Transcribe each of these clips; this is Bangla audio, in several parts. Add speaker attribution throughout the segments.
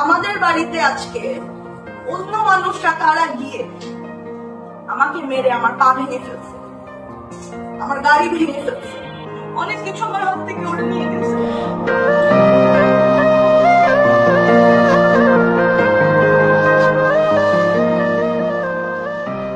Speaker 1: আমাদের বাড়িতে আজকে অন্য মানুষরা কারা গিয়ে আমাকে মেরে আমার পা ভেঙে ফেলছে, আমার গাড়ি ভেঙে ফেলছে, অনেক কিছু আমার হাত থেকে ওরা নিয়ে গেছে।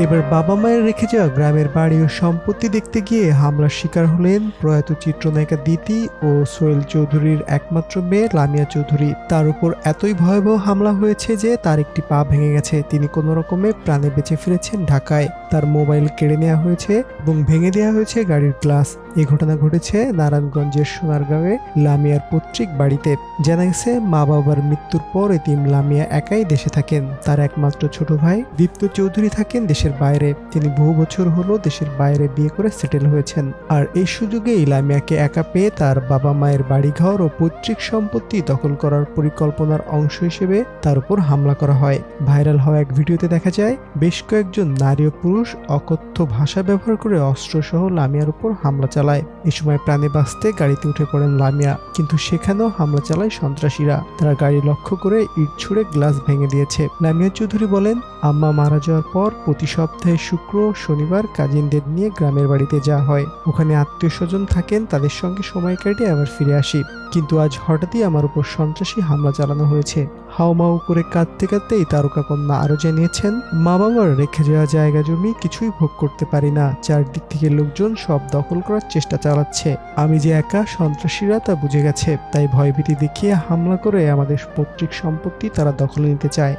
Speaker 2: এবার বাবা মায়ের রেখে যাওয়া গ্রামের বাড়ি ও সম্পত্তি দেখতে গিয়ে হামলার শিকার হলেন প্রয়াত চিত্রনায়িকা দিতি ও সোহেল চৌধুরীর একমাত্র মেয়ে লামিয়া চৌধুরী। তার উপর এতই ভয়াবহ হামলা হয়েছে যে তার একটি পা ভেঙে গেছে। তিনি কোনো রকমে প্রাণে বেঁচে ফিরেছেন ঢাকায়। তার মোবাইল কেড়ে নেওয়া হয়েছে এবং ভেঙে দেওয়া হয়েছে গাড়ির গ্লাস। এই ঘটনা ঘটেছে নারায়ণগঞ্জের সোনারগাঁওয়ে লামিয়ার পৈতৃক বাড়িতে। জানা গেছে মা বাবার মৃত্যুর পর এতিম লামিয়া একাই দেশে থাকেন। তার একমাত্র ছোট ভাই দীপ্ত চৌধুরী থাকেন দেশের বাইরে। তিনি বহু বছর হলো দেশের বাইরে বিয়ে করে সেটেল হয়েছেন। আর এই সুযোগেই লামিয়াকে একা পেয়ে তার বাবা মায়ের বাড়িঘর ও পৈতৃক সম্পত্তি দখল করার পরিকল্পনার অংশ হিসেবে তার উপর হামলা করা হয়। ভাইরাল হওয়া এক ভিডিওতে দেখা যায় বেশ কয়েকজন নারী ও পুরুষ অকথ্য ভাষা ব্যবহার করে অস্ত্রসহ লামিয়ার উপর হামলা চালায়। এই সময় প্রাণে বাঁচতে গাড়িতে উঠে পড়েন লামিয়া, কিন্তু সেখানেও হামলা চালায় সন্ত্রাসীরা। তারা গাড়ি লক্ষ্য করে ইট ছুড়ে গ্লাস ভেঙে দিয়েছে। লামিয়া চৌধুরী বলেন, আম্মা মারা যাওয়ার পর প্রতি সপ্তাহে শুক্র শনিবার কাজিনদের নিয়ে গ্রামের বাড়িতে যাওয়া হয়। ওখানে আত্মীয় স্বজন থাকেন, তাদের সঙ্গে সময় কাটিয়ে আবার ফিরে আসি। কিন্তু আজ হঠাৎই আমার উপর সন্ত্রাসী হামলা চালানো হয়েছে। হাউমাউ করে কাঁদতে কাঁদতেই তারকা কন্যা আরো জানিয়েছেন, মা বাবার রেখে যাওয়া জায়গা জমি কিছুই ভোগ করতে পারি না। চারদিক থেকে লোকজন সব দখল করার চেষ্টা চালাচ্ছে। আমি যে একা, সন্ত্রাসীরা তা বুঝে গেছে। তাই ভয়ভীতি দেখিয়ে হামলা করে আমাদের পৈতৃক সম্পত্তি তারা দখলে নিতে চায়।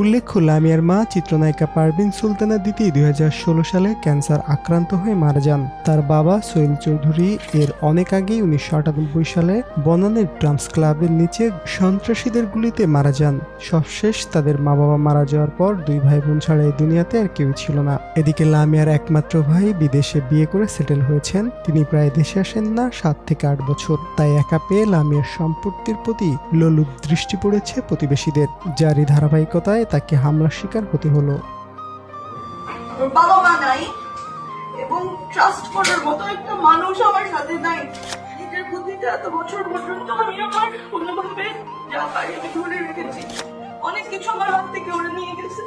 Speaker 2: উল্লেখ্য, লামিয়ার মা চিত্রনায়িকা পারভিন সুলতানা দিতি 2016 সালে ক্যান্সার আক্রান্ত হয়ে মারা যান। তার বাবা সোহেল চৌধুরী এর অনেক আগেই 1998 সালে বনানীর ড্রামস ক্লাবের নিচে সন্ত্রাসীদের গুলিতে মারা যান। সবশেষ তাদের মা বাবা মারা যাওয়ার পর দুই ভাই বোন ছাড়া এই দুনিয়াতে আর কেউ ছিল না। এদিকে লামিয়ার একমাত্র ভাই বিদেশে বিয়ে করে সেটেল হয়েছেন। তিনি প্রায় দেশে আসেন না 7 থেকে 8 বছর। তাই একা পেয়ে লামিয়ার সম্পত্তির প্রতি লোলুপ দৃষ্টি পড়েছে প্রতিবেশীদের, যারই ধারাবাহিকতায় তাকে হামলার শিকার হতে হলো।
Speaker 1: বাবা মা নাই এবং ট্রাস্ট করার মতো একটা মানুষ আমার সাথে নাই। নিজের বুদ্ধিতে এত বছর পর্যন্ত আমি আমার কোনোভাবে যা পারি আমি ধরে রেখেছি। অনেক কিছু আমার হাত থেকে ওরা নিয়ে গেছে।